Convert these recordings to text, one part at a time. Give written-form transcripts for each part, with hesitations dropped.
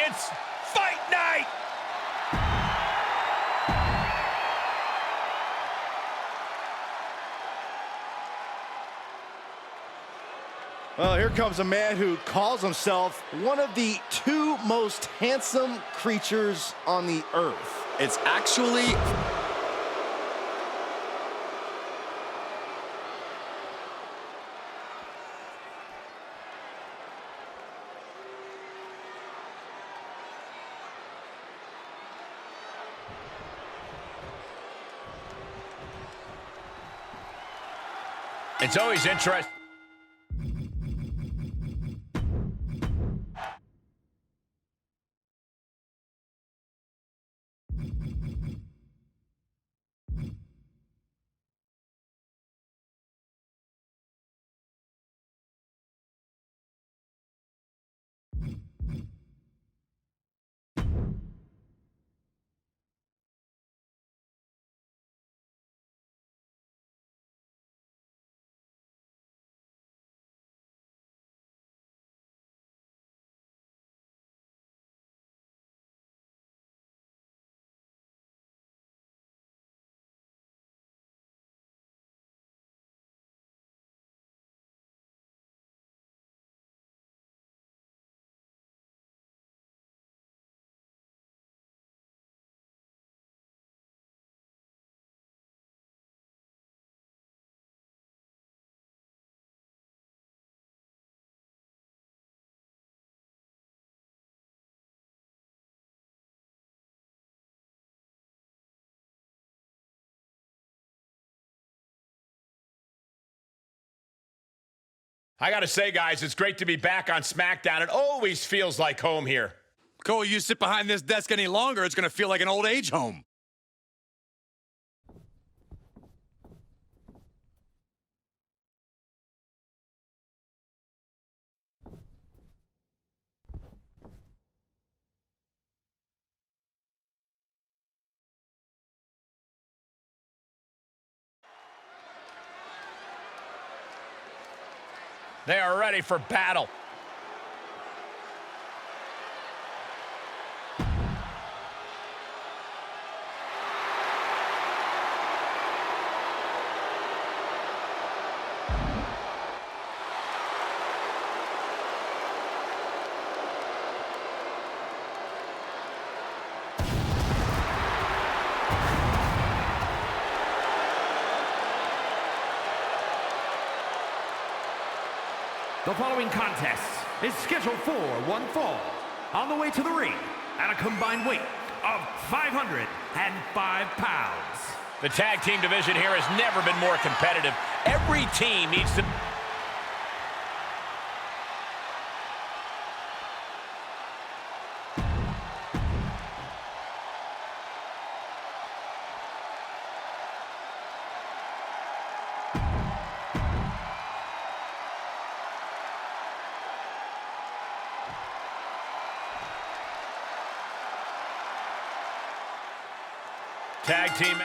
It's fight night! Well, here comes a man who calls himself one of the two most handsome creatures on the earth. It's actually... It's always interesting. I gotta say, guys, it's great to be back on SmackDown. It always feels like home here. Cole, you sit behind this desk any longer, it's going to feel like an old age home. They are ready for battle. The following contest is scheduled for one fall, on the way to the ring at a combined weight of 505 pounds. The tag team division here has never been more competitive. Every team needs to... Tag team.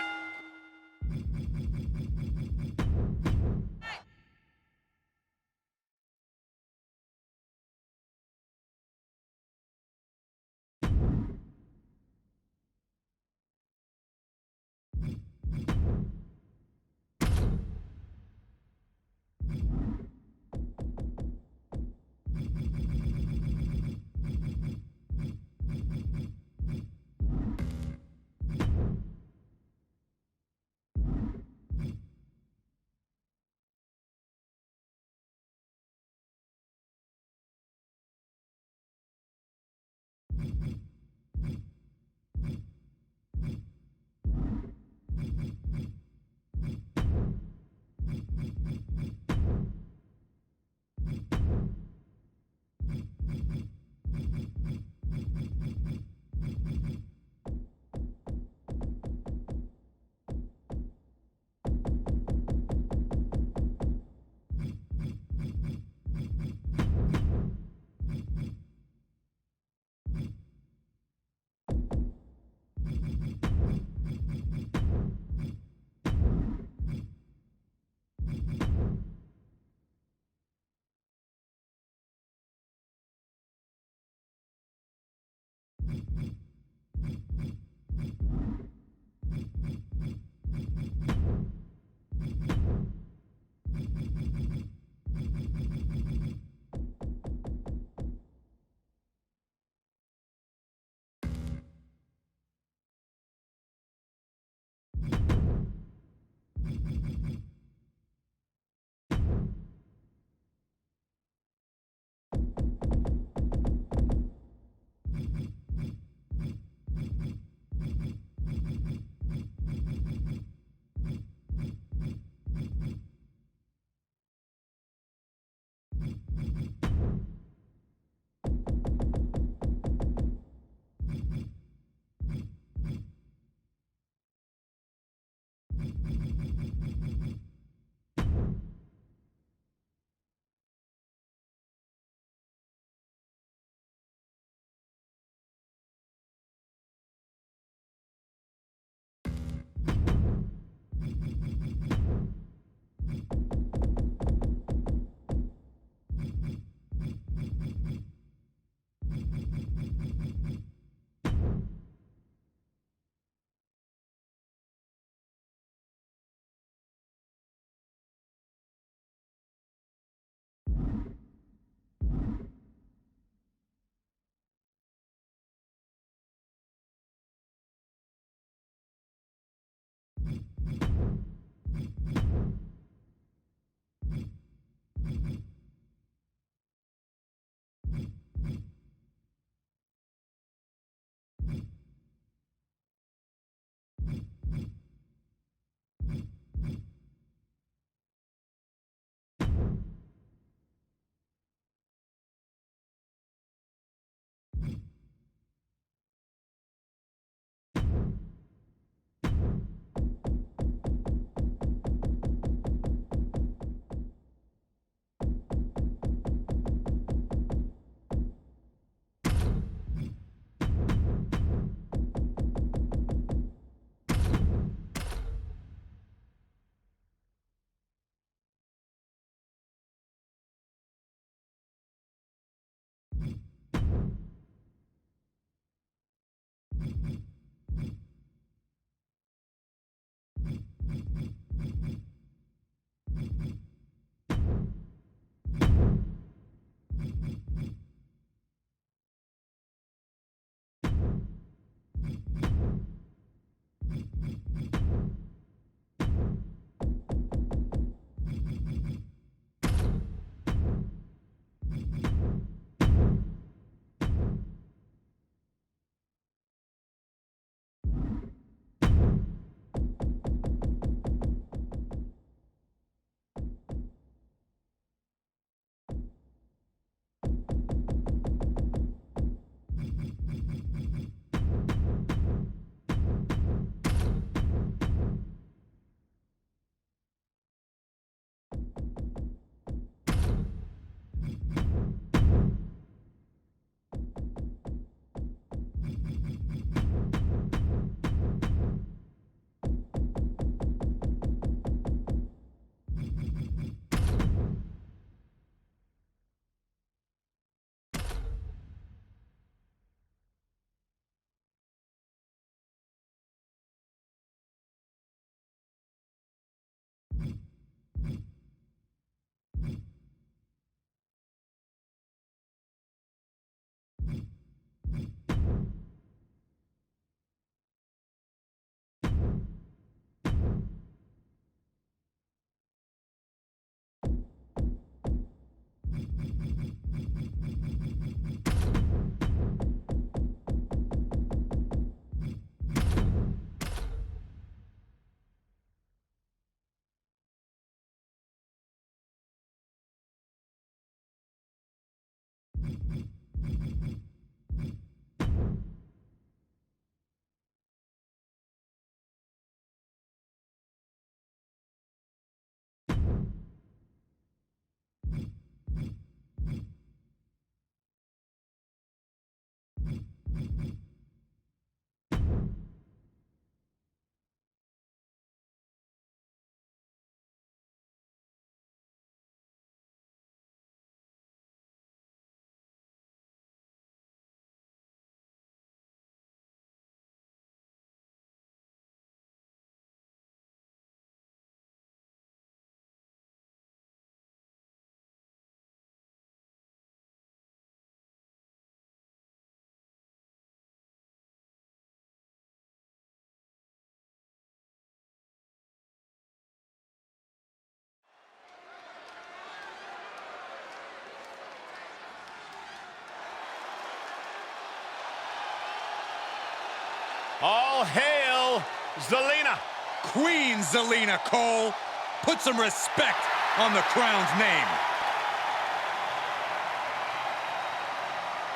hail Zelina. Queen Zelina, Cole. Put some respect on the crown's name.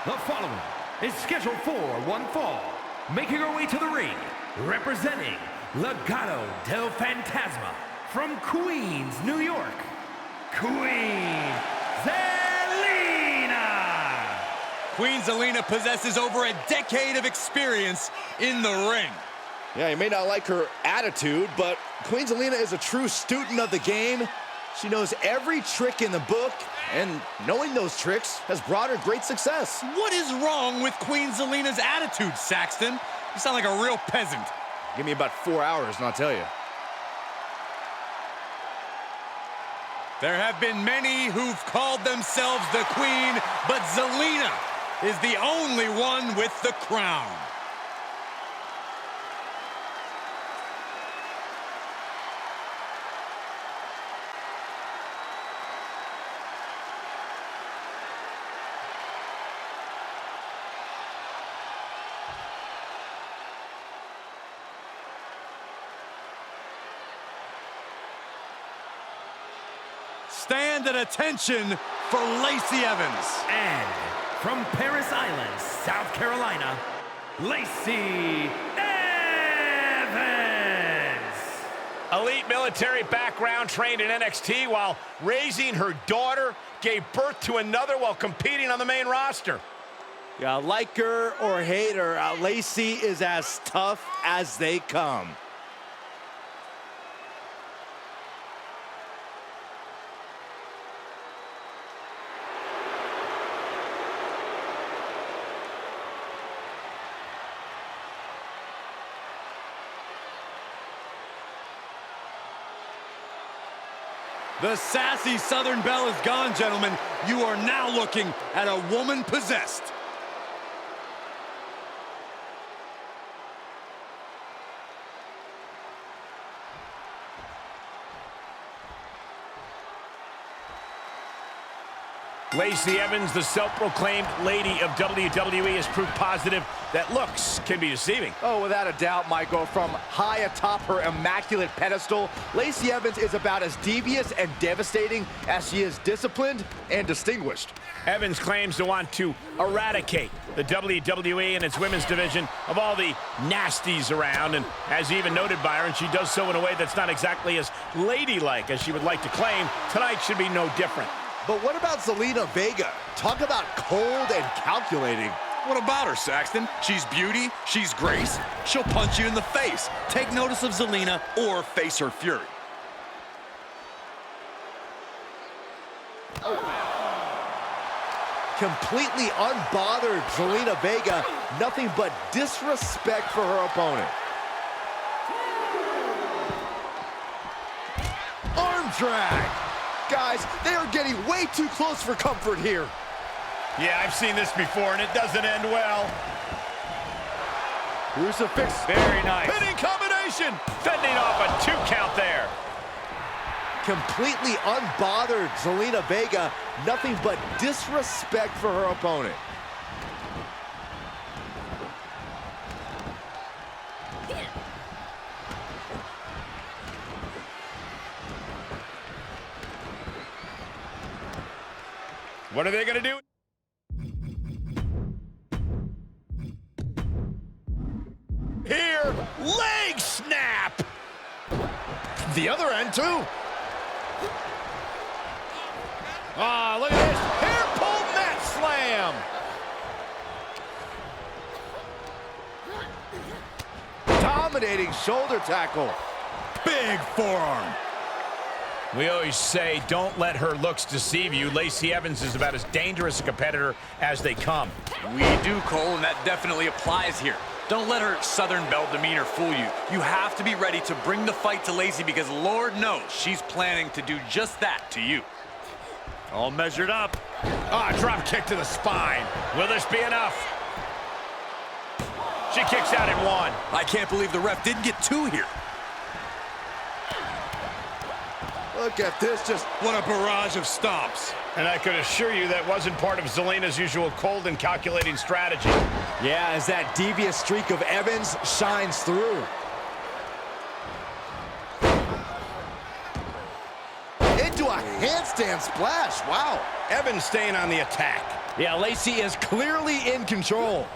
The following is scheduled for one fall. Making her way to the ring, representing Legado del Fantasma from Queens, New York, Queen Zelina. Queen Zelina possesses over a decade of experience in the ring. Yeah, you may not like her attitude, but Queen Zelina is a true student of the game. She knows every trick in the book, and knowing those tricks has brought her great success. What is wrong with Queen Zelina's attitude, Saxton? You sound like a real peasant. Give me about 4 hours and I'll tell you. There have been many who've called themselves the Queen, but Zelina is the only one with the crown. Stand at attention for Lacey Evans. And from Paris Island, South Carolina, Lacey Evans. Elite military background, trained in NXT while raising her daughter, gave birth to another while competing on the main roster. Yeah, like her or hate her, Lacey is as tough as they come. The sassy Southern Belle is gone, gentlemen. You are now looking at a woman possessed. Lacey Evans, the self-proclaimed lady of WWE, has proof positive that looks can be deceiving. Oh, without a doubt, Michael. From high atop her immaculate pedestal, Lacey Evans is about as devious and devastating as she is disciplined and distinguished. Evans claims to want to eradicate the WWE and its women's division of all the nasties around. And as even noted, Byron, she does so in a way that's not exactly as ladylike as she would like to claim. Tonight should be no different. But what about Zelina Vega? Talk about cold and calculating. What about her, Saxton? She's beauty, she's grace. She'll punch you in the face. Take notice of Zelina or face her fury. Completely unbothered Zelina Vega. Nothing but disrespect for her opponent. Arm drag. Guys, they are getting way too close for comfort here. Yeah, I've seen this before, and it doesn't end well. Crucifix. Very nice. Pinning combination. Fending off a 2 count there. Completely unbothered Zelina Vega. Nothing but disrespect for her opponent. What are they going to do? Here, leg snap. The other end, too. Ah, look at this. Hair pull mat slam. Dominating shoulder tackle. Big forearm. We always say, don't let her looks deceive you. Lacey Evans is about as dangerous a competitor as they come. We do, Cole, and that definitely applies here. Don't let her Southern Belle demeanor fool you. You have to be ready to bring the fight to Lacey because Lord knows she's planning to do just that to you. All measured up. Ah, drop kick to the spine. Will this be enough? She kicks out in 1. I can't believe the ref didn't get 2 here. Look at this, just What a barrage of stomps. And I could assure you that wasn't part of Zelina's usual cold and calculating strategy. yeah, as that devious streak of Evans shines through. Into a handstand splash, wow. Evans staying on the attack. Yeah, Lacey is clearly in control.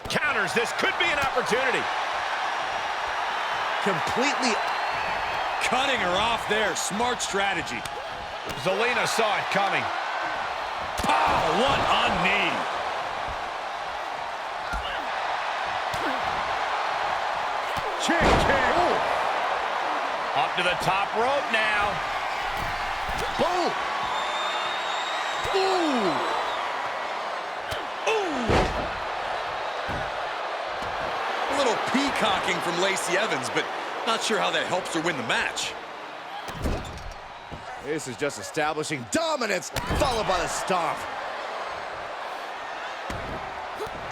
Counters, this could be an opportunity. Completely. Cutting her off there. Smart strategy. Zelina saw it coming. Oh, what a knee. Kick. Ooh. Up to the top rope now. Boom. Ooh. A little peacocking from Lacey Evans, but not sure how that helps her win the match. This is just establishing dominance, followed by the stomp.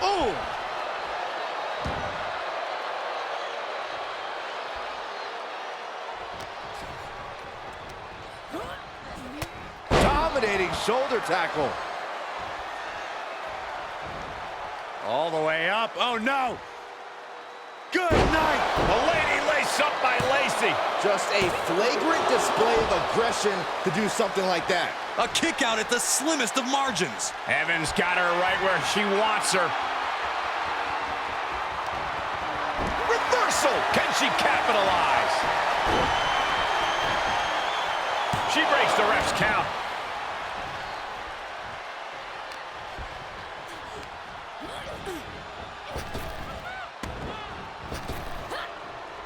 Oh! Dominating shoulder tackle. All the way up. Oh, no. Good night. A lady lace up by Lacey. Just a flagrant display of aggression to do something like that. A kick out at the slimmest of margins. Evans got her right where she wants her. Reversal. Can she capitalize? She breaks the ref's count.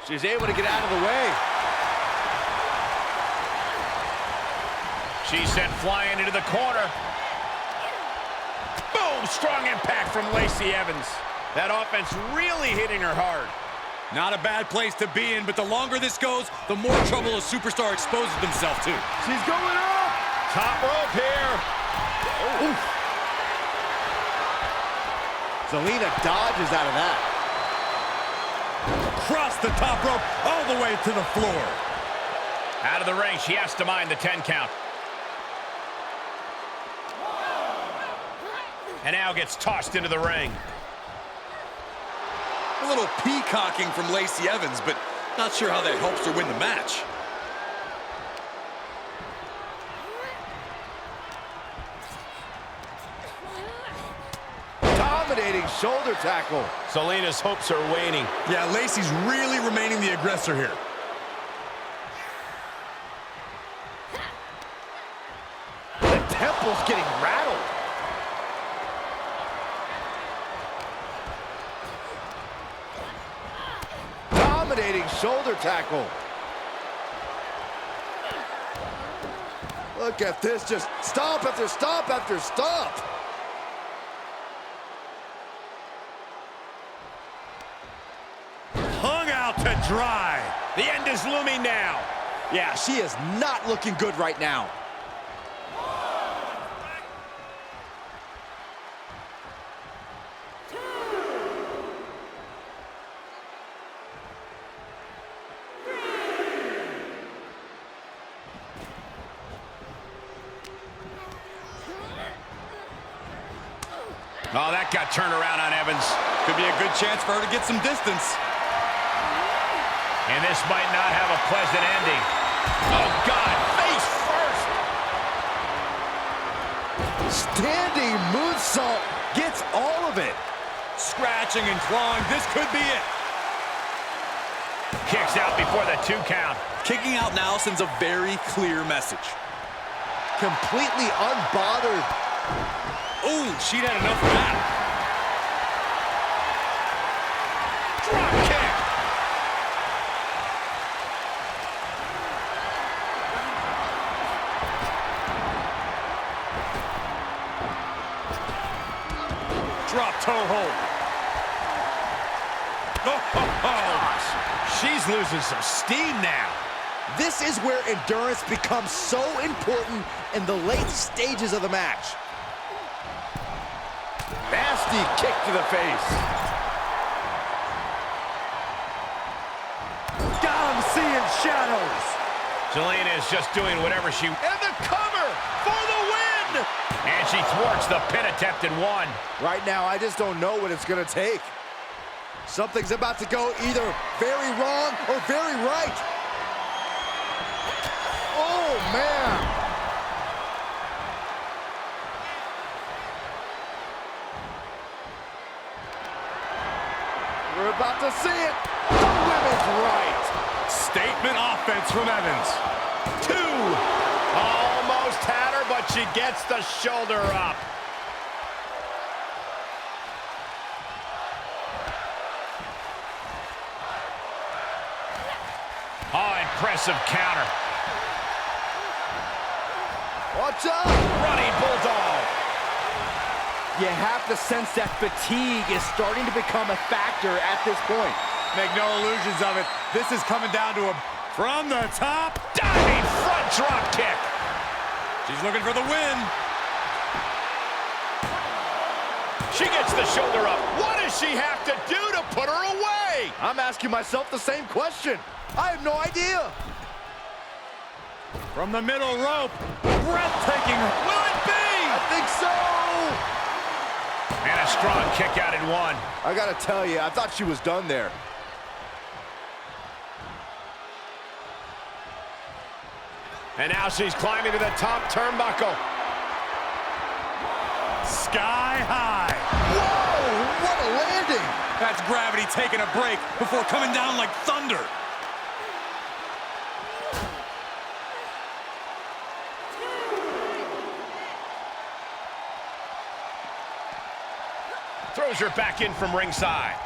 She's able to get out of the way. She's sent flying into the corner. Boom! Strong impact from Lacey Evans. That offense really hitting her hard. Not a bad place to be in, but the longer this goes, the more trouble a superstar exposes themselves to. She's going up. Top rope here. Oh. Zelina dodges out of that. Across the top rope, all the way to the floor. Out of the ring, she has to mind the 10 count. And now gets tossed into the ring. A little peacocking from Lacey Evans, but not sure how that helps her win the match. Dominating shoulder tackle. Zelina's hopes are waning. Yeah, Lacey's really remaining the aggressor here. The temple's getting rattled. Dominating shoulder tackle. Look at this, just stomp after stomp after stomp. Hung out to dry. The end is looming now. Yeah, she is not looking good right now. Oh, that got turned around on Evans. Could be a good chance for her to get some distance. And this might not have a pleasant ending. Oh, God, face first. Standing moonsault gets all of it. Scratching and clawing, this could be it. Kicks out before the 2 count. Kicking out now sends a very clear message. Completely unbothered. Ooh, she'd had enough of that. Drop kick. Drop toe hold. Gosh, she's losing some steam now. This is where endurance becomes so important in the late stages of the match. Nasty kick to the face. Got him seeing shadows. Zelina is just doing whatever she... And the cover for the win! And she thwarts the pin attempt in one. Right now, I just don't know what it's going to take. Something's about to go either very wrong or very right. Oh, man. We're about to see it. The women's right. Statement offense from Evans. 2. Almost had her, but she gets the shoulder up. Oh, impressive counter. Watch out. Running bulldog. You have to sense that fatigue is starting to become a factor at this point. Make no illusions of it. This is coming down to a from the top. Diving front drop kick. She's looking for the win. She gets the shoulder up. What does she have to do to put her away? I'm asking myself the same question. I have no idea. From the middle rope. Breathtaking. Will it be? I think so. And a strong kick out in one. I gotta tell you, I thought she was done there. And now she's climbing to the top turnbuckle. Sky high. Whoa, what a landing. That's gravity taking a break before coming down like thunder. Throws her back in from ringside.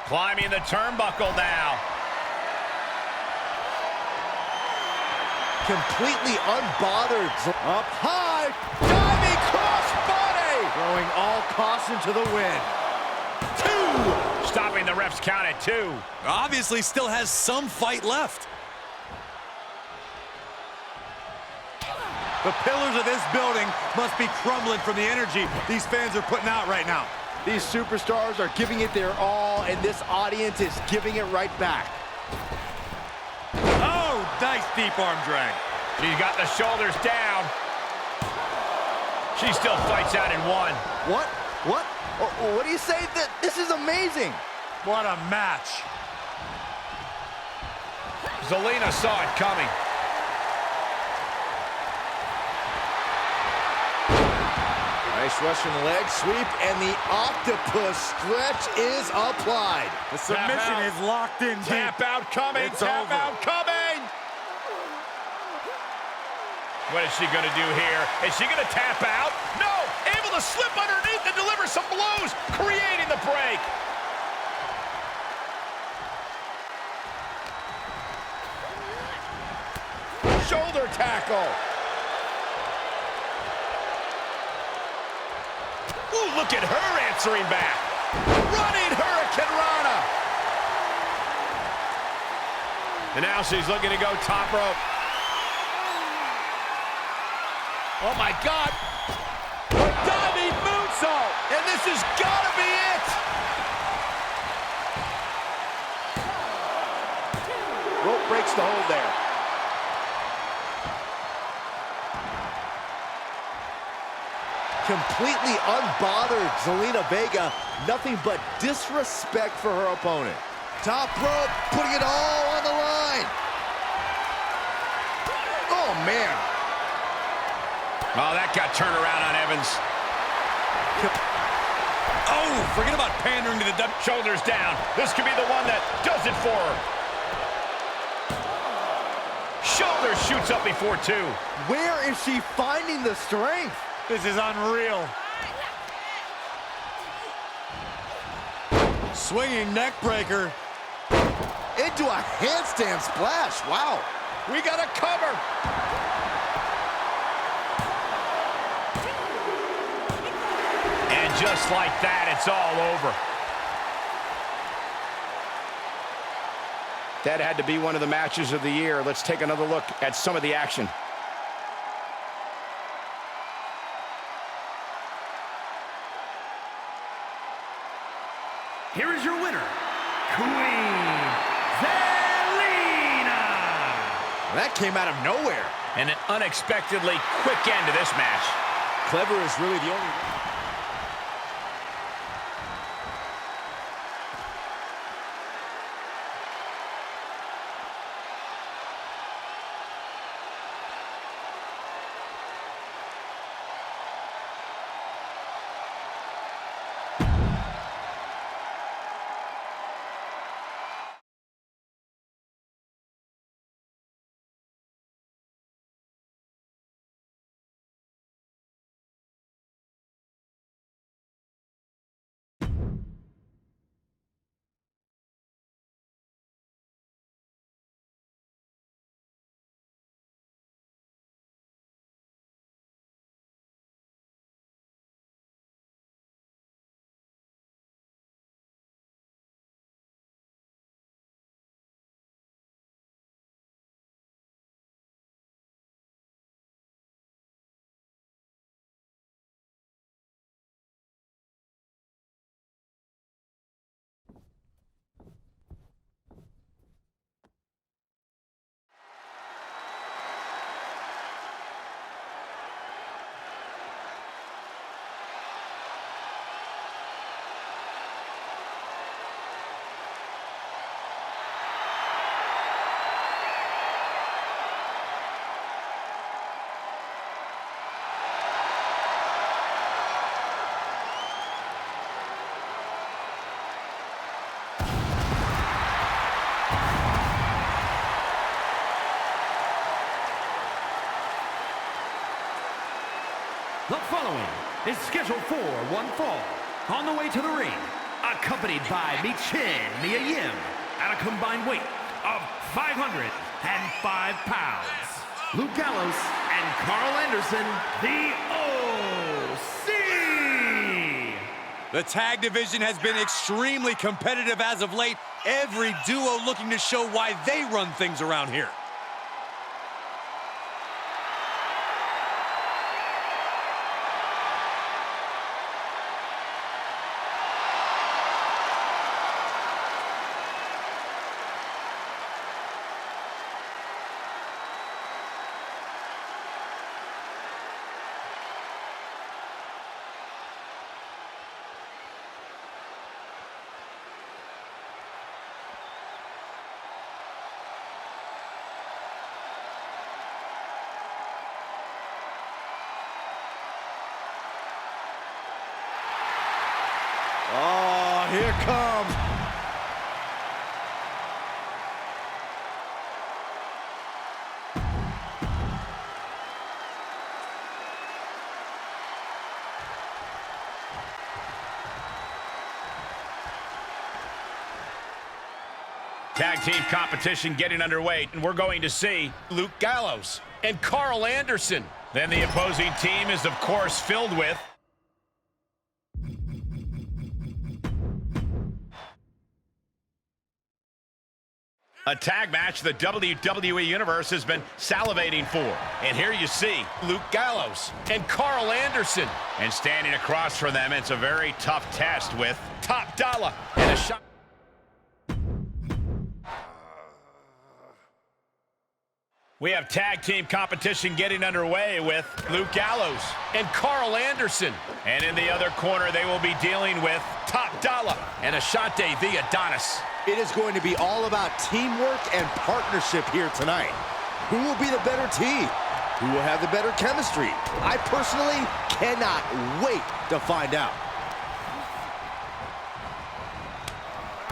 Climbing the turnbuckle now. Completely unbothered. Up high. Diving crossbody. Throwing all caution to the wind. 2. Stopping the ref's count at 2. Obviously still has some fight left. The pillars of this building must be crumbling from the energy these fans are putting out right now. These superstars are giving it their all, and this audience is giving it right back. Oh, nice deep arm drag. She's got the shoulders down. She still fights out in one. What? What? What do you say? This is amazing. What a match. Zelina saw it coming. Nice Russian leg sweep, and the octopus stretch is applied. The submission is locked in deep. Tap out coming. It's Tap over. out coming. What is she going to do here? Is she going to tap out? No! Able to slip underneath and deliver some blows, creating the break. Shoulder tackle. Ooh, look at her answering back. Running Hurricane Rana. And now she's looking to go top rope. Oh, my God. A diving moonsault. And this has got to be it. Rope breaks the hold there. Completely unbothered Zelina Vega. Nothing but disrespect for her opponent. Top rope, putting it all on the line. Oh, man. Oh, that got turned around on Evans. Oh, forget about pandering to the W. Shoulders down. This could be the one that does it for her. Shoulder shoots up before 2. Where is she finding the strength? This is unreal. Swinging neck breaker. Into a handstand splash. Wow. We got a cover. And just like that, it's all over. That had to be one of the matches of the year. Let's take another look at some of the action. Here is your winner, Queen Zelina. That came out of nowhere. And an unexpectedly quick end to this match. Clever is really the only... The following is scheduled for one fall. On the way to the ring, accompanied by Michin Mia Yim at a combined weight of 505 pounds. Luke Gallows and Carl Anderson, the OC! The tag division has been extremely competitive as of late. Every duo looking to show why they run things around here. Oh, here comes. Tag team competition getting underway, and we're going to see Luke Gallows and Carl Anderson. Then the opposing team is, of course, filled with a tag match the WWE Universe has been salivating for. And here you see Luke Gallows and Carl Anderson. And standing across from them, it's a very tough test with Top Dollar and a shot. We have tag team competition getting underway with Luke Gallows and Carl Anderson. And in the other corner, they will be dealing with Top Dollar and Ashante the Adonis. It is going to be all about teamwork and partnership here tonight. Who will be the better team? Who will have the better chemistry? I personally cannot wait to find out.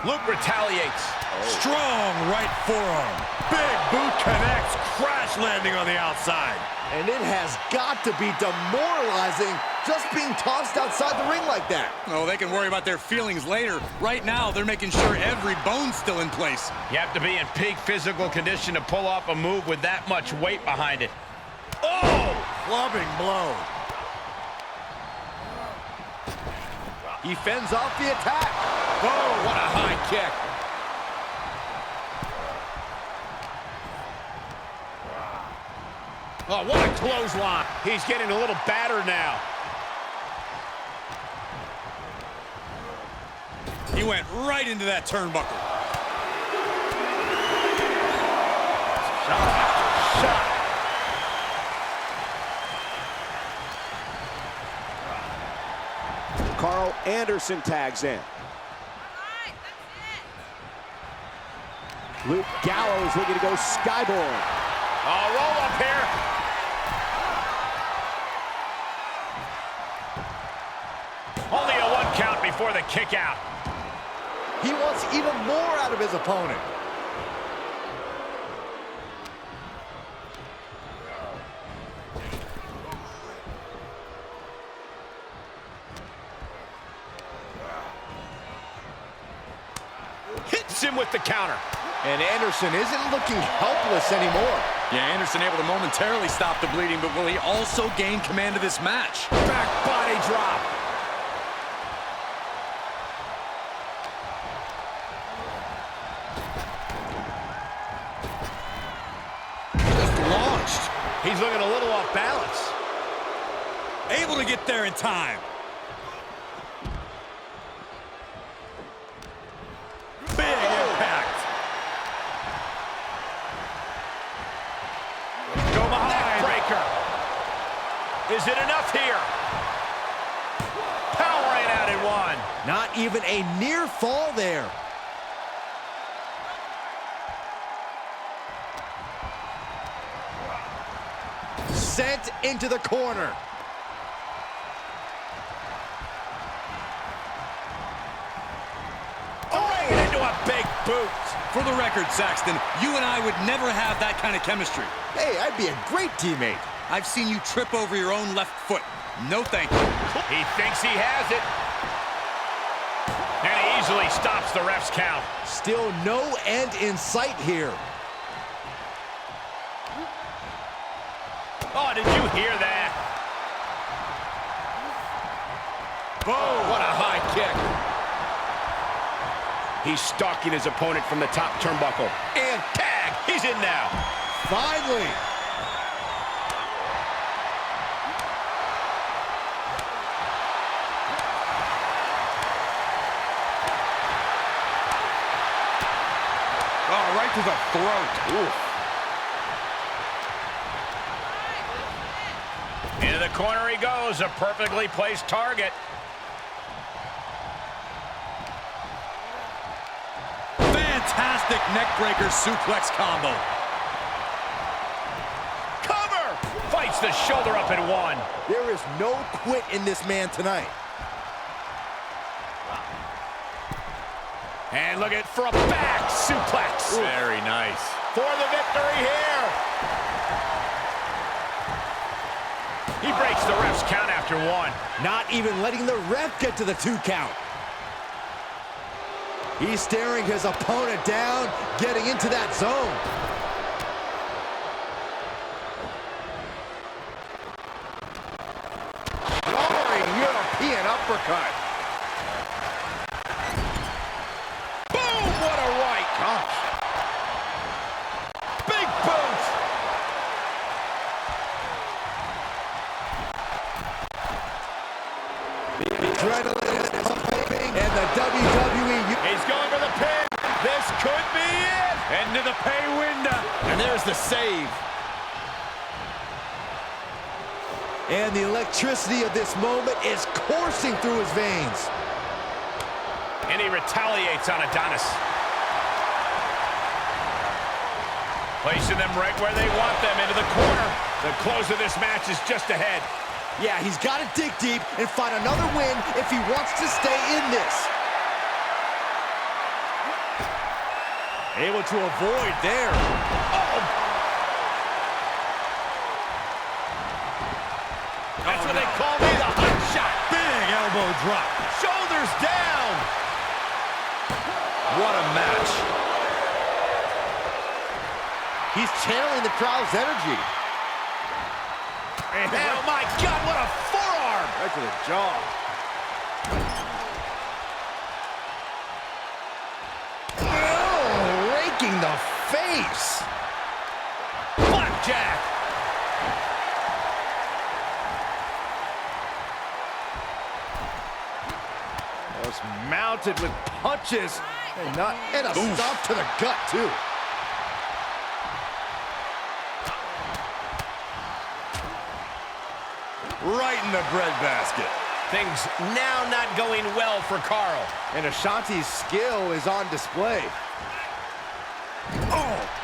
Luke retaliates. Strong right forearm. Big boot connects, crash landing on the outside. And it has got to be demoralizing just being tossed outside the ring like that. Oh, they can worry about their feelings later. Right now, they're making sure every bone's still in place. You have to be in peak physical condition to pull off a move with that much weight behind it. Oh, clubbing blow. He fends off the attack. Oh, what a high kick. Oh, what a clothesline. He's getting a little battered now. He went right into that turnbuckle. Shot after Anderson tags in. Luke Gallows looking to go skyboard. Oh, roll up here. Only a 1 count before the kick out. He wants even more out of his opponent. Hits him with the counter. And Anderson isn't looking helpless anymore. Yeah, Anderson able to momentarily stop the bleeding, but will he also gain command of this match? Back body drop. Just launched. He's looking a little off balance. Able to get there in time. Big impact. Go behind. Neck breaker. Is it enough here? Powering out in 1. Not even a near fall there. Sent into the corner. Oh, into a big boot. For the record, Saxton, you and I would never have that kind of chemistry. Hey, I'd be a great teammate. I've seen you trip over your own left foot. No thank you. He thinks he has it. And he easily stops the ref's count. Still no end in sight here. Oh, did you hear that? Boom! What a high kick. He's stalking his opponent from the top turnbuckle. And tag! He's in now. Finally. Oh, right to the throat. Oof. Into the corner he goes, a perfectly placed target. Fantastic neckbreaker suplex combo. Cover! Fights the shoulder up in 1. There is no quit in this man tonight. And look at for a back suplex. Ooh. Very nice. For the victory here. He breaks the ref's count after 1. Not even letting the ref get to the 2 count. He's staring his opponent down, getting into that zone. Roaring European uppercut. Boom! What a right. Gosh. Big boot. Adrenaline is pumping, and the WWE. He's going for the pin. This could be it. Into the pay window. And there's the save. And the electricity of this moment is coursing through his veins. And he retaliates on Adonis. Placing them right where they want them, into the corner. The close of this match is just ahead. Yeah, he's got to dig deep and find another win if he wants to stay in this. Able to avoid there. Oh! That's what they call me, the hot shot. Big elbow drop. Shoulders down. What a match. He's channeling the crowd's energy. And oh my God, what a forearm. Right to the jaw. Oh, raking the face. Blackjack. Just mounted with punches and a stomp to the gut, too. Right in the breadbasket. Things now not going well for Carl. And Ashanti's skill is on display. Oh!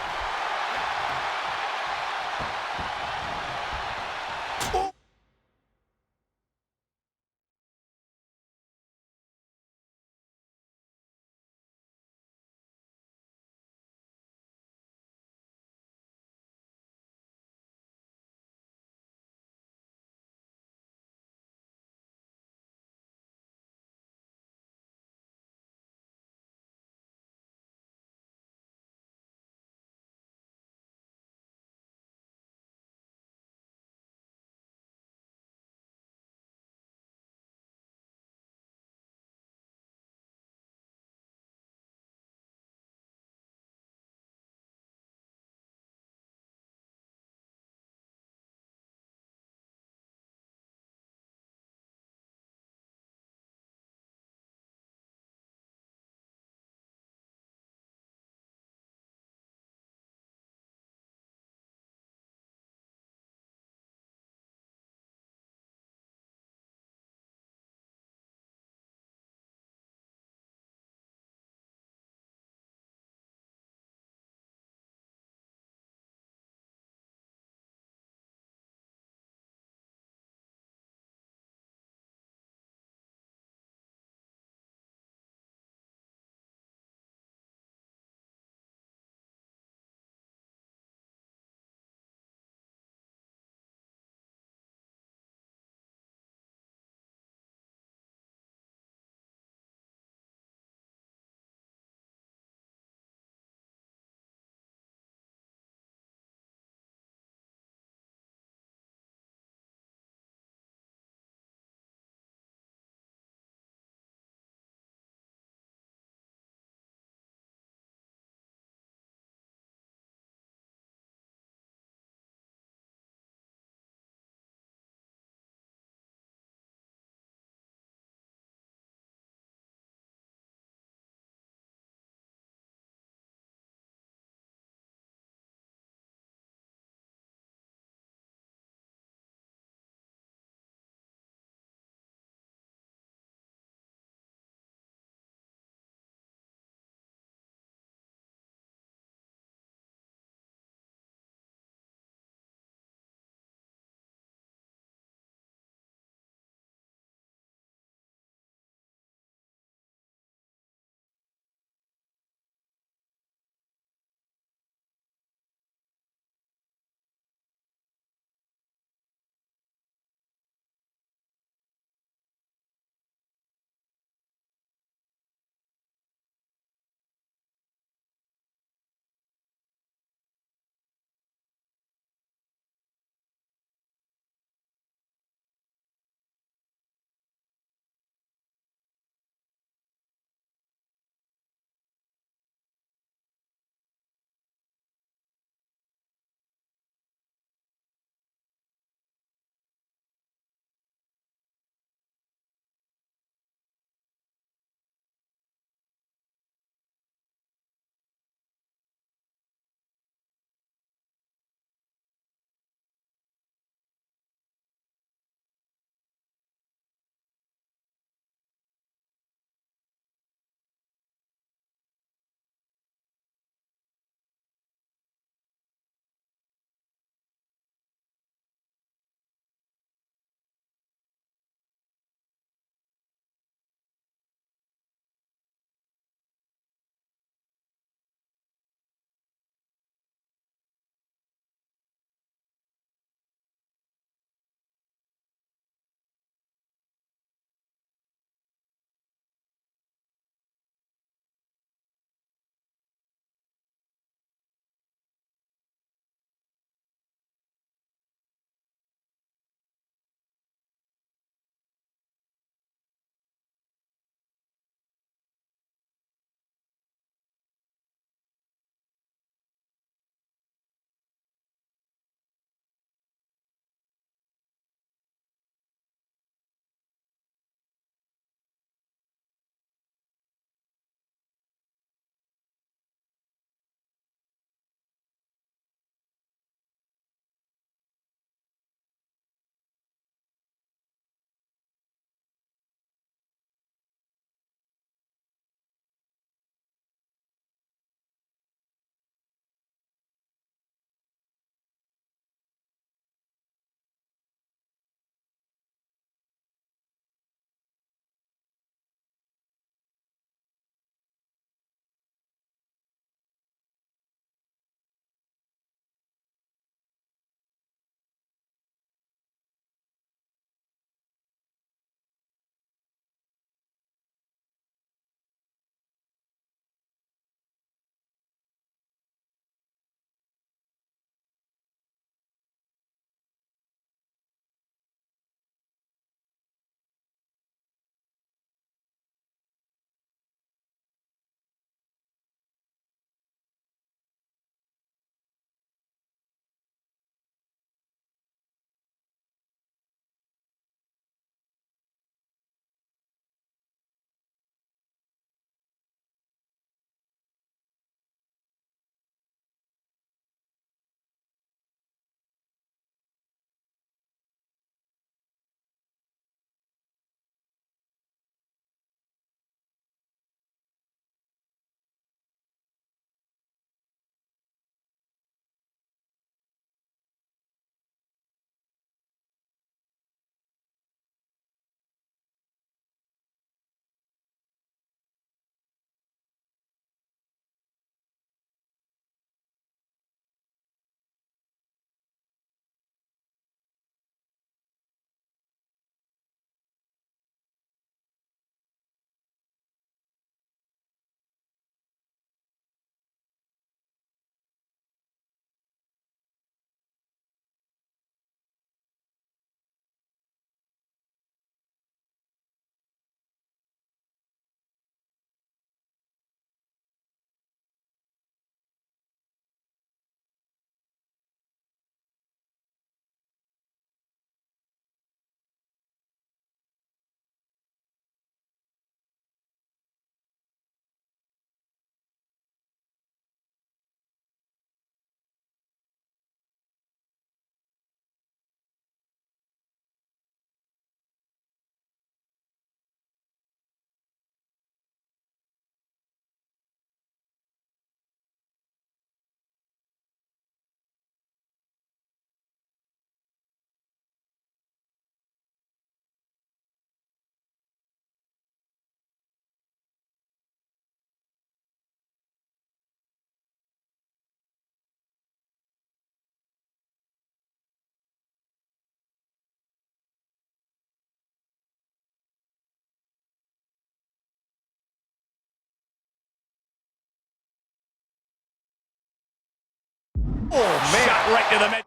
Oh, man. Shot right to the mid.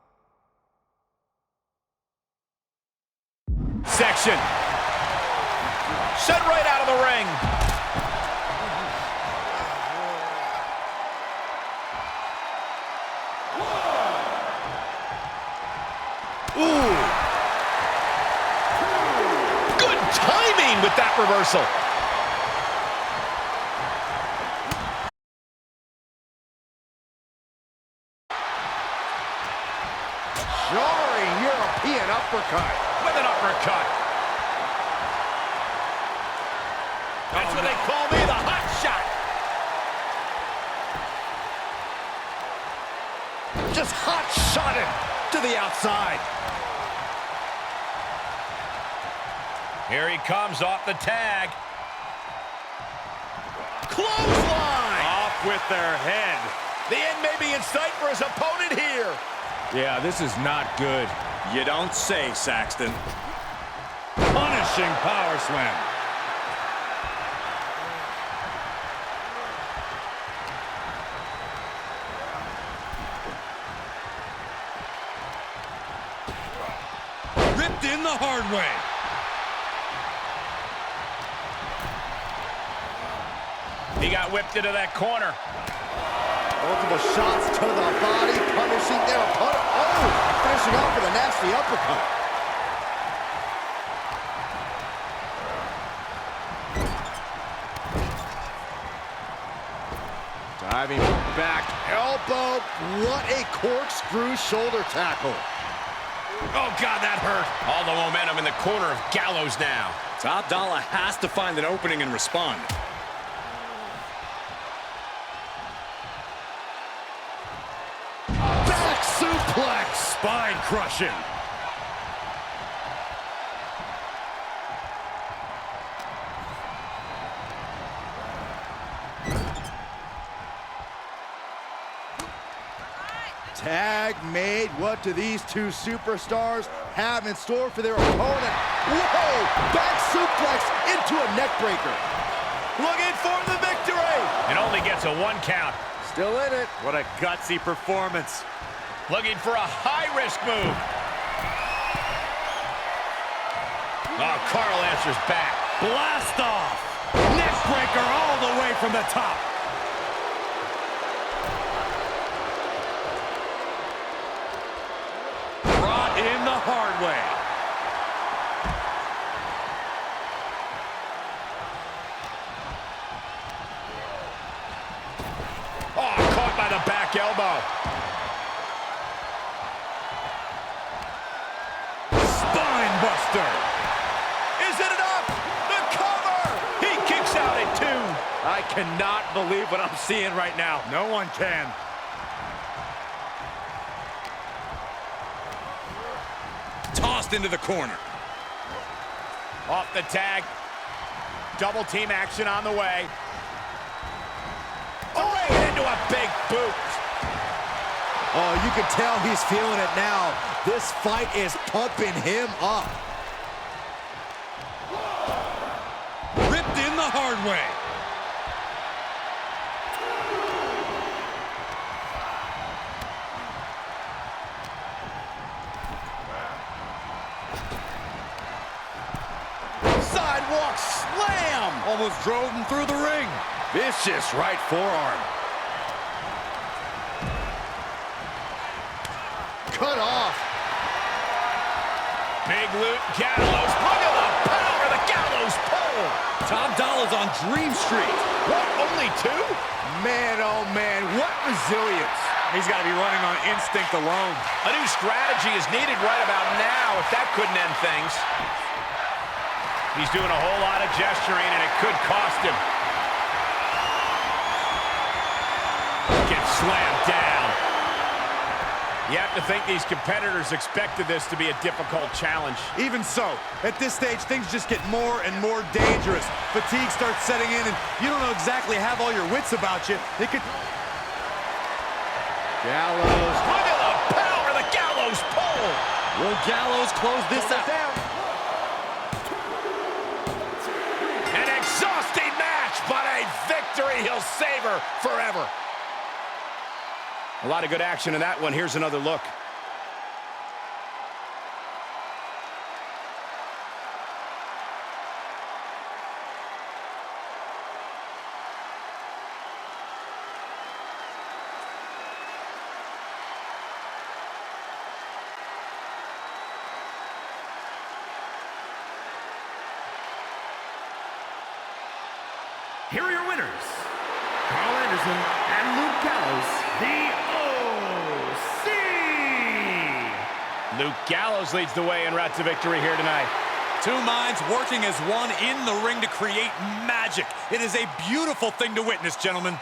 Section. Sent right out of the ring. Ooh. Good timing with that reversal. Jarring European uppercut. With an uppercut. That's what they call me, the hot shot. Just hot shotted to the outside. Here he comes off the tag. Clothesline! Off with their head. The end may be in sight for his opponent here. Yeah, this is not good. You don't say, Saxton. Punishing power slam. Ripped in the hard way. He got whipped into that corner. Multiple shots to the body, punishing their opponent. Oh, finishing off with a nasty uppercut. Diving back, elbow. What a corkscrew shoulder tackle. Oh, God, that hurt. All the momentum in the corner of Gallows now. Top Dollar has to find an opening and respond. Back suplex. Spine crushing. Tag made. What do these two superstars have in store for their opponent? Whoa! Back suplex into a neck breaker. Looking for the victory. It only gets a 1 count. Still in it. What a gutsy performance. Looking for a high-risk move. Oh, Carl answers back. Blast off. Neck breaker all the way from the top. Brought in the hard way. Oh, caught by the back elbow. Spine buster. Is it enough? The cover! He kicks out at 2. I cannot believe what I'm seeing right now. No one can. Tossed into the corner. Off the tag. Double team action on the way. Oh, right into a big boot. Oh, you can tell he's feeling it now. This fight is pumping him up. Ripped in the hard way. Sidewalk slam. Almost drove him through the ring. Vicious right forearm. Cut off. Big loot, Gallows. Look at the power of the Gallows pole. Top Dollar's on Dream Street. What, only 2? Man, oh man, what resilience. He's got to be running on instinct alone. A new strategy is needed right about now if that couldn't end things. He's doing a whole lot of gesturing, and it could cost him. Gets slammed down. You have to think these competitors expected this to be a difficult challenge. Even so, at this stage, things just get more and more dangerous. Fatigue starts setting in, and you don't know exactly have all your wits about you. It could... Gallows. Look at the power of the Gallows pole. Will Gallows close this out? An exhausting match, but a victory he'll savor forever. A lot of good action in that one. Here's another look. Here are your winners, Carl Anderson and Luke Gallows, the OC. Luke Gallows leads the way en route to victory here tonight. Two minds working as one in the ring to create magic. It is a beautiful thing to witness, gentlemen.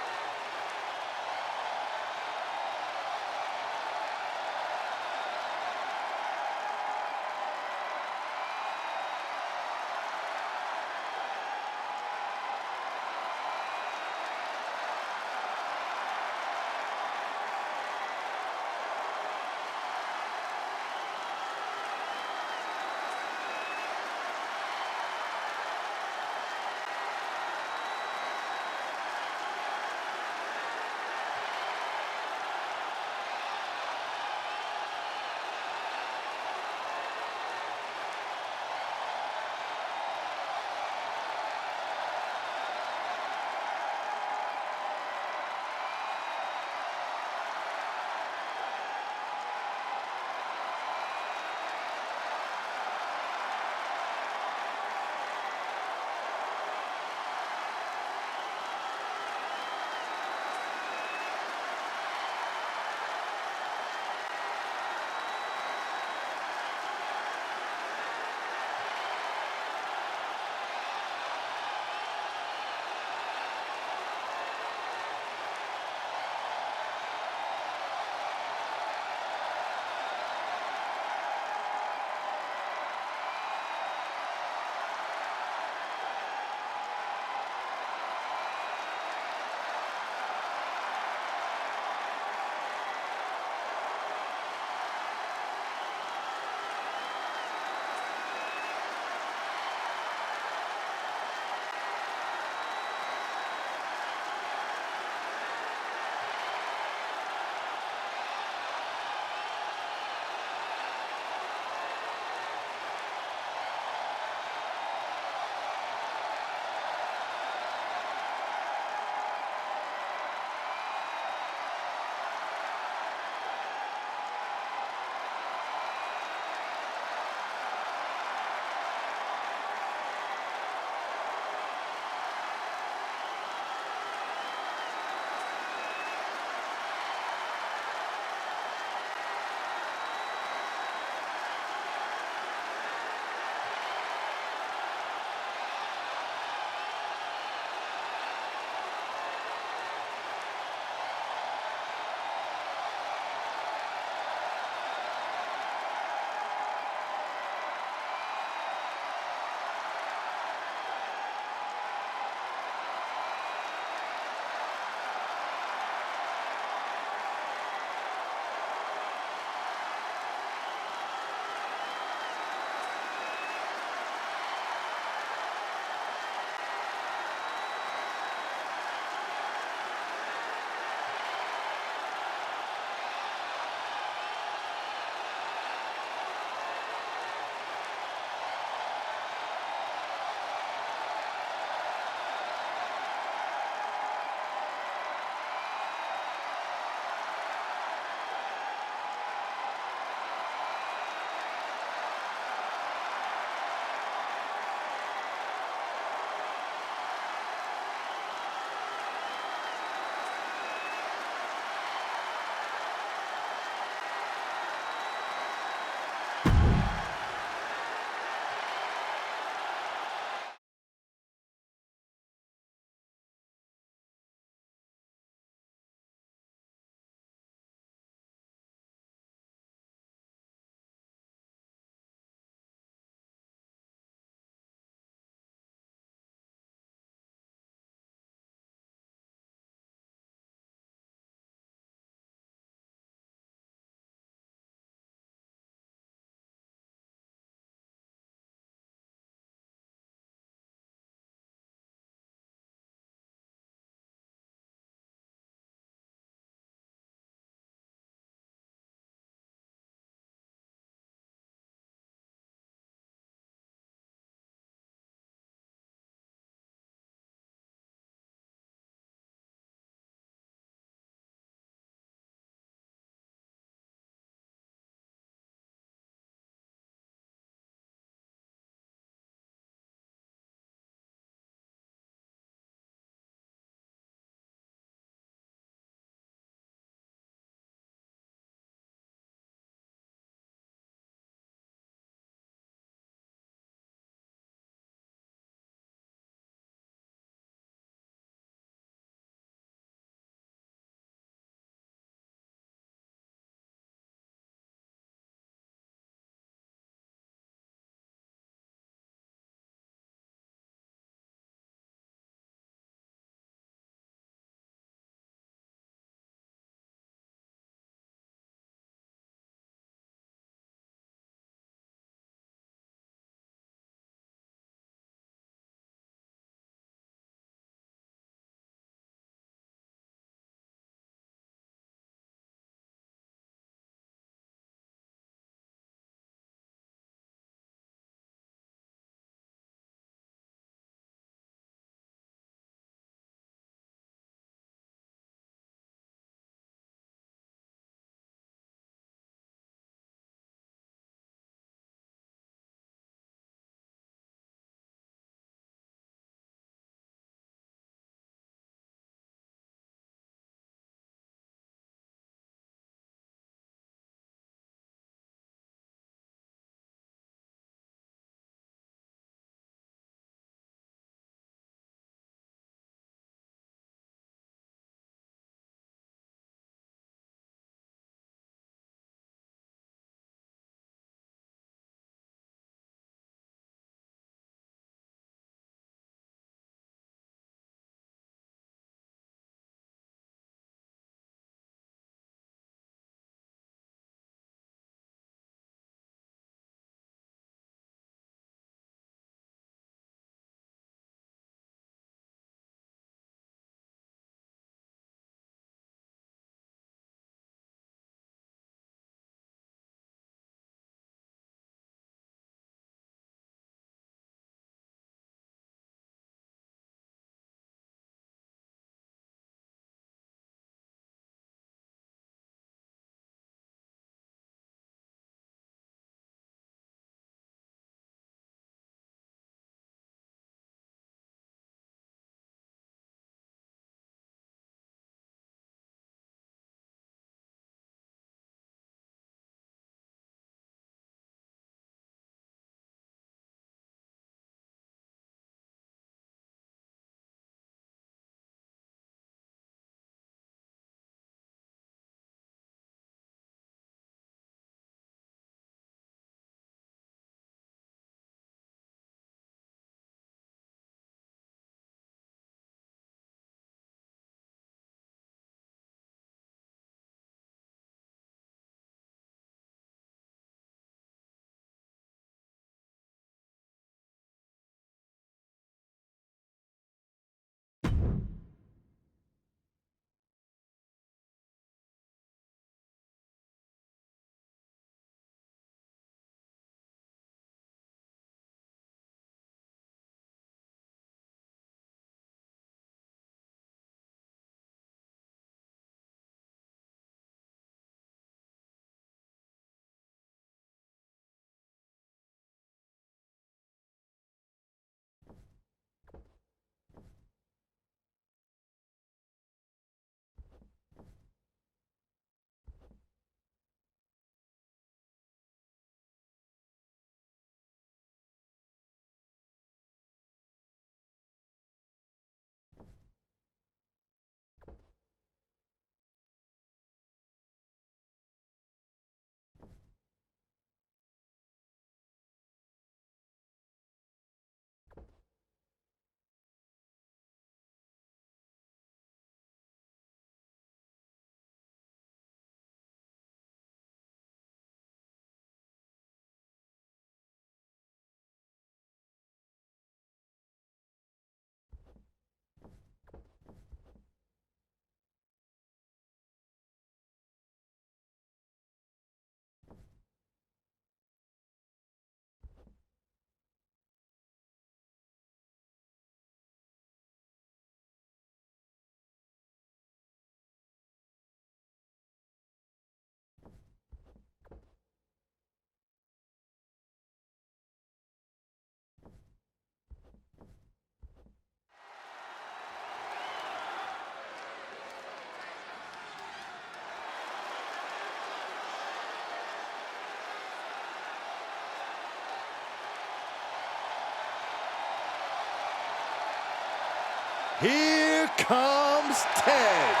Here comes Tez.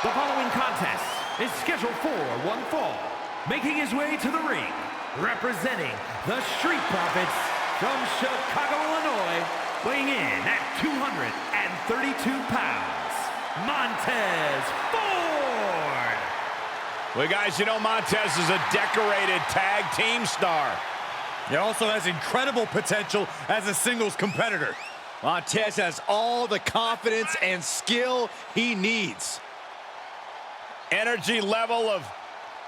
The following contest is scheduled for one fall. Making his way to the ring, representing the Street Profits from Chicago, Illinois, weighing in at 232 pounds, Montez Ford. Well, guys, you know Montez is a decorated tag team star. He also has incredible potential as a singles competitor. Montez has all the confidence and skill he needs. Energy level of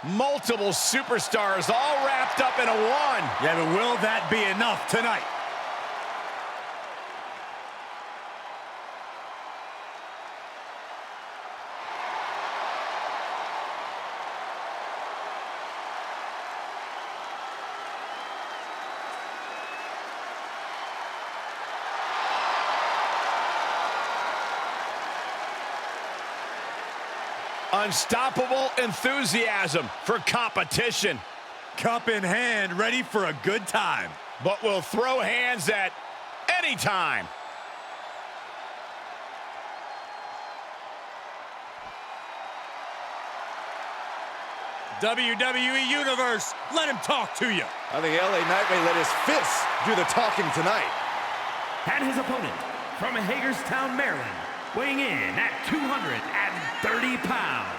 multiple superstars all wrapped up in a one. Yeah, but will that be enough tonight? Unstoppable enthusiasm for competition. Cup in hand, ready for a good time. But will throw hands at any time. WWE Universe, let him talk to you. I think LA Knight may let his fists do the talking tonight. And his opponent from Hagerstown, Maryland, weighing in at 230 pounds,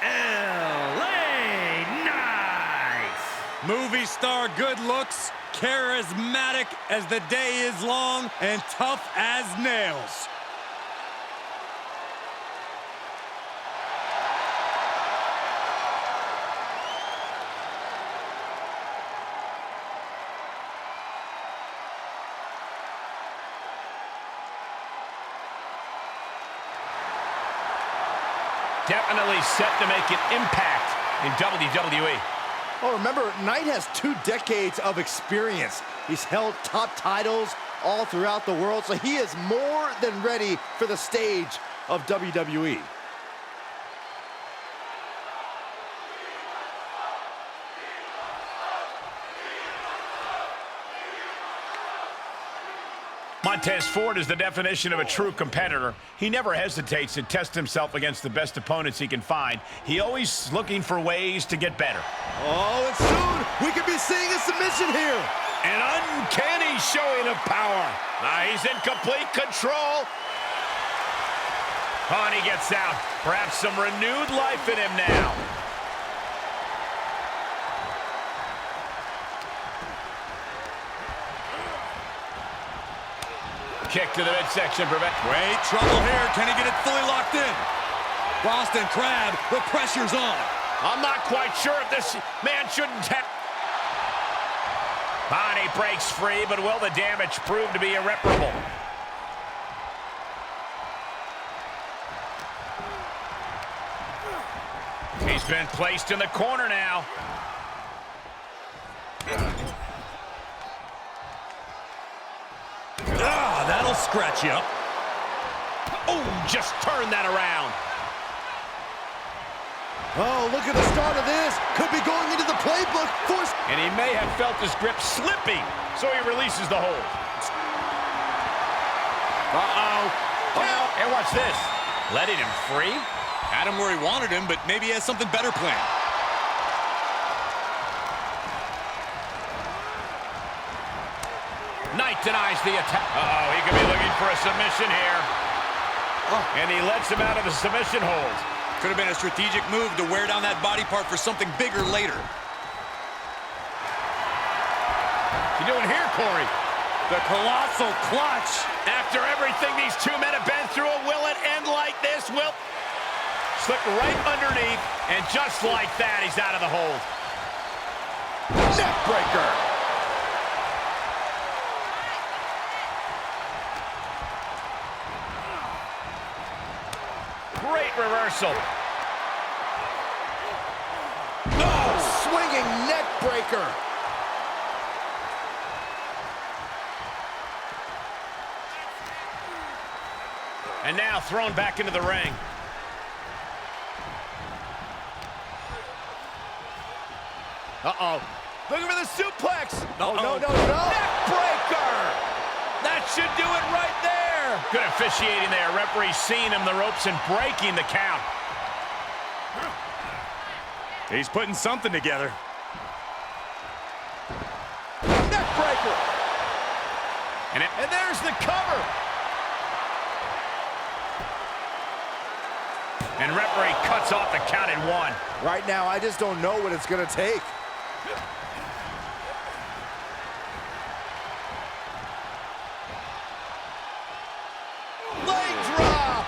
LA Knight. Movie star good looks, charismatic as the day is long, and tough as nails. Definitely set to make an impact in WWE. Oh, remember, Knight has 2 decades of experience. He's held top titles all throughout the world, so he is more than ready for the stage of WWE. Montez Ford is the definition of a true competitor. He never hesitates to test himself against the best opponents he can find. He always looking for ways to get better. Oh, and soon we could be seeing a submission here. An uncanny showing of power. He's in complete control. Oh, and he gets out. Perhaps some renewed life in him now. Kick to the midsection. Wait, trouble here. Can he get it fully locked in? Boston Crab, the pressure's on. I'm not quite sure if this man shouldn't have. He breaks free, but will the damage prove to be irreparable? He's been placed in the corner now. That'll scratch you up. Oh, just turn that around. Oh, look at the start of this. Could be going into the playbook. And he may have felt his grip slipping, so he releases the hold. And watch this. Letting him free? Had him where he wanted him, but maybe he has something better planned. Knight denies the attack. He could be looking for a submission here. And he lets him out of the submission hold. Could have been a strategic move to wear down that body part for something bigger later. What's he doing here, Corey? The colossal clutch. After everything these two men have been through, will it end like this? Will slip right underneath, and just like that, he's out of the hold. Neckbreaker. Great reversal. Swinging neck breaker. And now thrown back into the ring. Looking for the suplex. No. Neck breaker. That should do it right there. Good officiating there. Referee seeing him the ropes and breaking the count. He's putting something together. Neck breaker. And there's the cover. And referee cuts off the count at 1. Right now, I just don't know what it's going to take. Leg drop.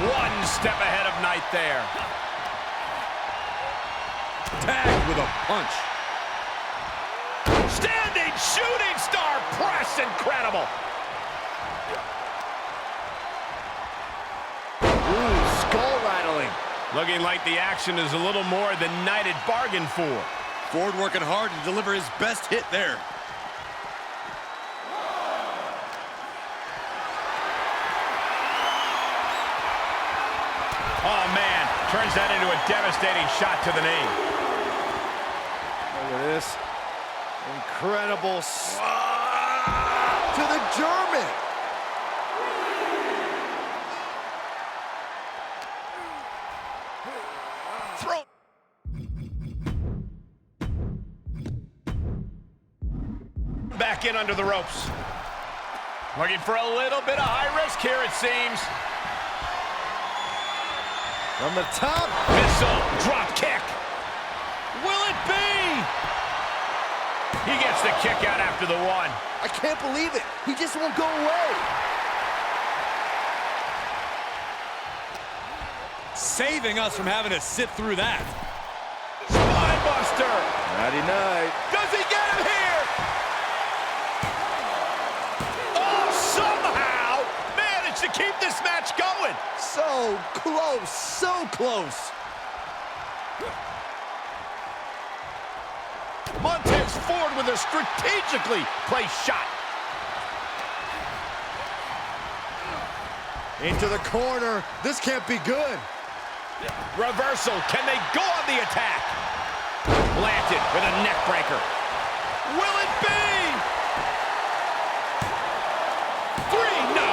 One step ahead of Knight there. Tagged with a punch. Standing shooting star press. Incredible. Ooh, skull rattling. Looking like the action is a little more than Knight had bargained for. Ford working hard to deliver his best hit there. Oh, man. Turns that into a devastating shot to the knee. Look at this. Incredible to the German. Throw. Back in under the ropes. Looking for a little bit of high risk here, it seems. From the top. Missile, drop kick. Will it be? He gets the kick out after the 1. I can't believe it. He just won't go away. Saving us from having to sit through that. Spine buster. Nighty night. Does he get him here? Oh, somehow managed to keep this match going. So close, so close. Montez Ford with a strategically placed shot. Into the corner. This can't be good. Reversal. Can they go on the attack? Planted with a neck breaker. Will it be? 3, no.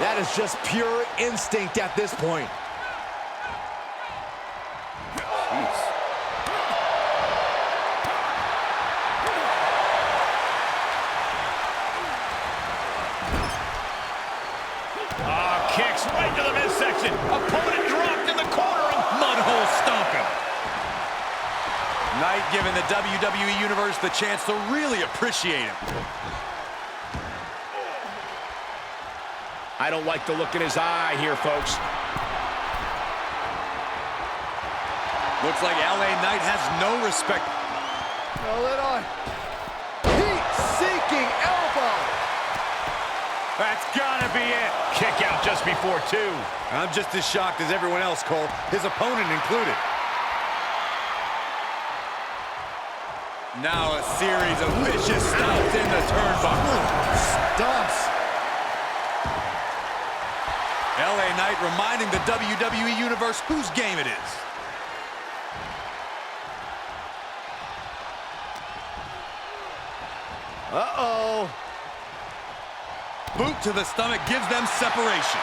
That is just pure instinct at this point. Jeez. Kicks right to the midsection. Opponent dropped in the corner and Mudhole stomping. Knight giving the WWE Universe the chance to really appreciate him. I don't like the look in his eye here, folks. Looks like LA Knight has no respect. Roll it on. Heat-seeking elbow. That's gotta be it. Kick out just before 2. I'm just as shocked as everyone else, Cole, his opponent included. Now a series of vicious stomps in the turnbuckle. Stumps. LA Knight reminding the WWE Universe whose game it is. Uh-oh. Boot to the stomach gives them separation.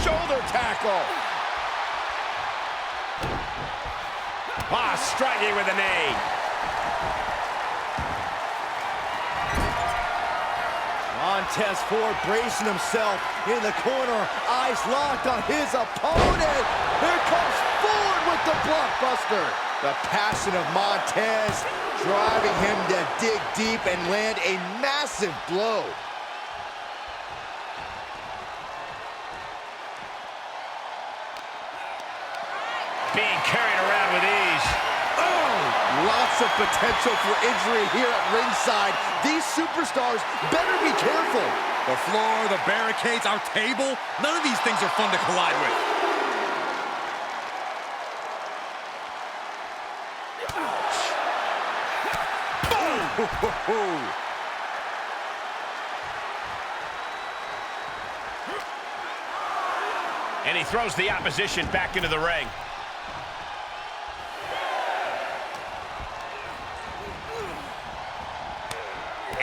Shoulder tackle. Striking with a knee. Montez Ford bracing himself in the corner, eyes locked on his opponent. Here comes Ford with the blockbuster. The passion of Montez driving him to dig deep and land a massive blow. Being carried around with ease. Lots of potential for injury here at ringside. These superstars better be careful. The floor, the barricades, our table, none of these things are fun to collide with. Boom! And he throws the opposition back into the ring.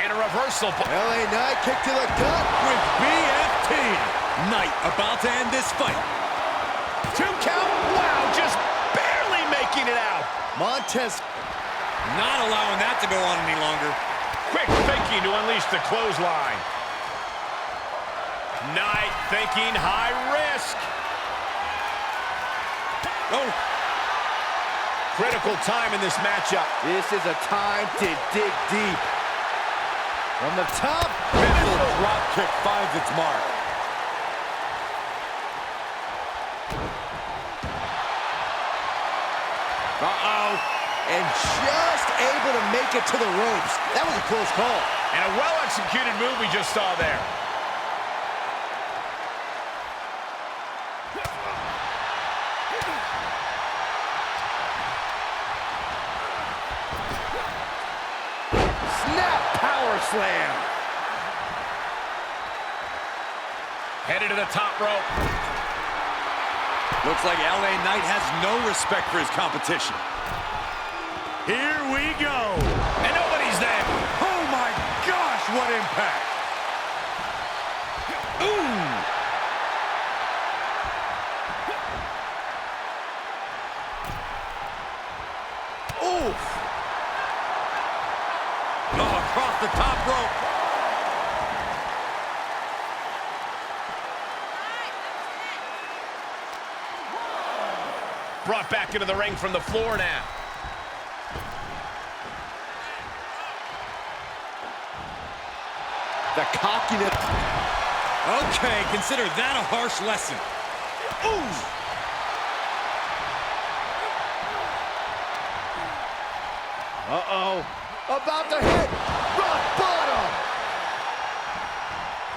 And a reversal. LA Knight kick to the gut. With BFT. Knight about to end this fight. 2 count. Wow, just barely making it out. Montez Not allowing that to go on any longer. Quick thinking to unleash the clothesline. Knight thinking high risk. Oh, Critical time in this matchup. This is a time to dig deep. From the top, Middle drop kick finds its mark. uh-oh, and just able to make it to the ropes. That was a close call. And a well-executed move we just saw there. Snap power slam. Headed to the top rope. looks like LA Knight has no respect for his competition. Here we go. And nobody's there. Oh my gosh, what impact. Ooh. Oof. Oh, across the top rope. Brought back into the ring from the floor now. The cockiness. Okay, consider that a harsh lesson. Ooh. Uh-oh. About to hit. Rock bottom.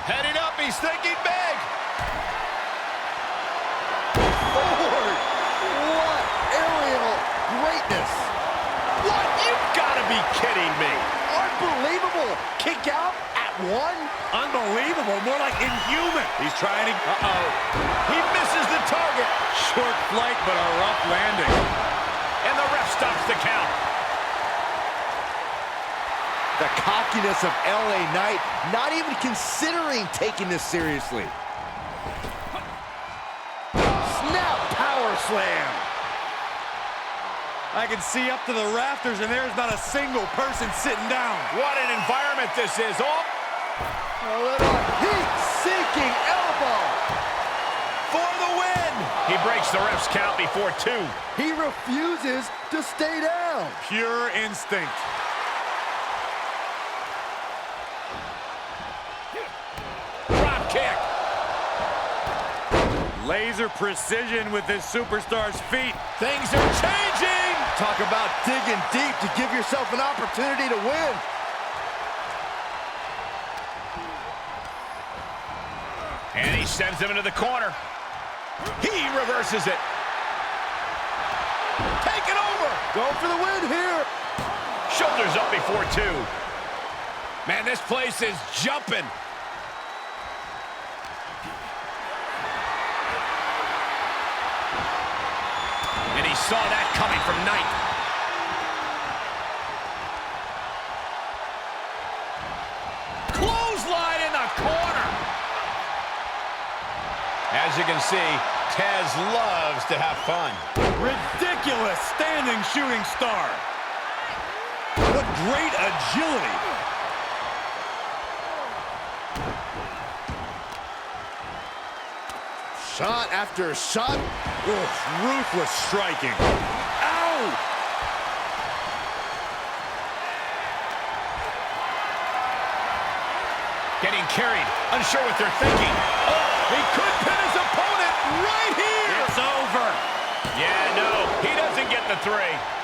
Heading up, he's thinking big. Forward. What aerial greatness. What? You've got to be kidding me. Unbelievable. Kick out at one. Unbelievable, more like inhuman. He's trying to... Uh-oh. He misses the target. Short flight, but a rough landing. And the ref stops the count. The cockiness of LA Knight, not even considering taking this seriously. Snap power slam. I can see up to the rafters, and there's not a single person sitting down. What an environment this is. Oh, A little heat-seeking elbow. for the win. He breaks the ref's count before 2. He refuses to stay down. Pure instinct. Drop kick. Laser precision with this superstar's feet. Things are changing. Talk about digging deep to give yourself an opportunity to win. And he sends him into the corner. He reverses it. Taking over. Go for the win here. Shoulders up before 2. Man, this place is jumping. And he saw that coming from Knight. Clothesline in the corner. As you can see, Taz loves to have fun. Ridiculous standing shooting star. What great agility. Shot after shot. Oof, ruthless striking. Ow! Getting carried, unsure what they're thinking. Oh, he could pin his opponent right here. It's over. Yeah, no, he doesn't get the 3.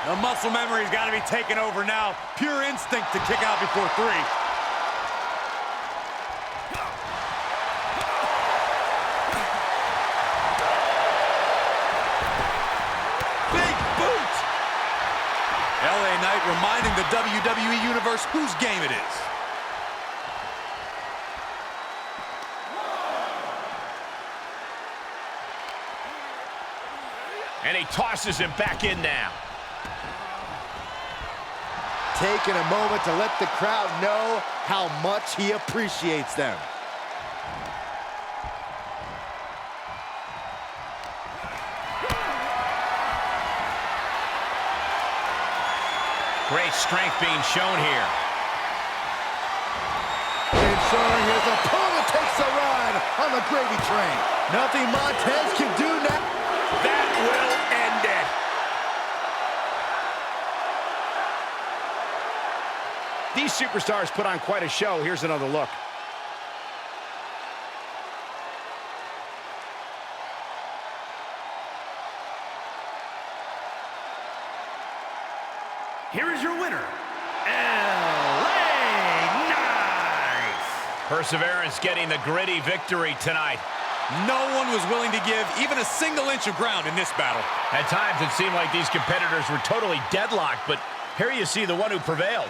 The muscle memory's got to be taken over now. Pure instinct to kick out before 3. Big boot. LA Knight reminding the WWE Universe whose game it is. And he tosses him back in now. taking a moment to let the crowd know how much he appreciates them. Great strength being shown here. Ensuring his opponent takes a ride on the gravy train. Nothing Montez can do now. That will end it. These superstars put on quite a show. Here's another look. Here is your winner, LA Knight. Perseverance getting the gritty victory tonight. No one was willing to give even a single inch of ground in this battle. At times, it seemed like these competitors were totally deadlocked, but here you see the one who prevailed.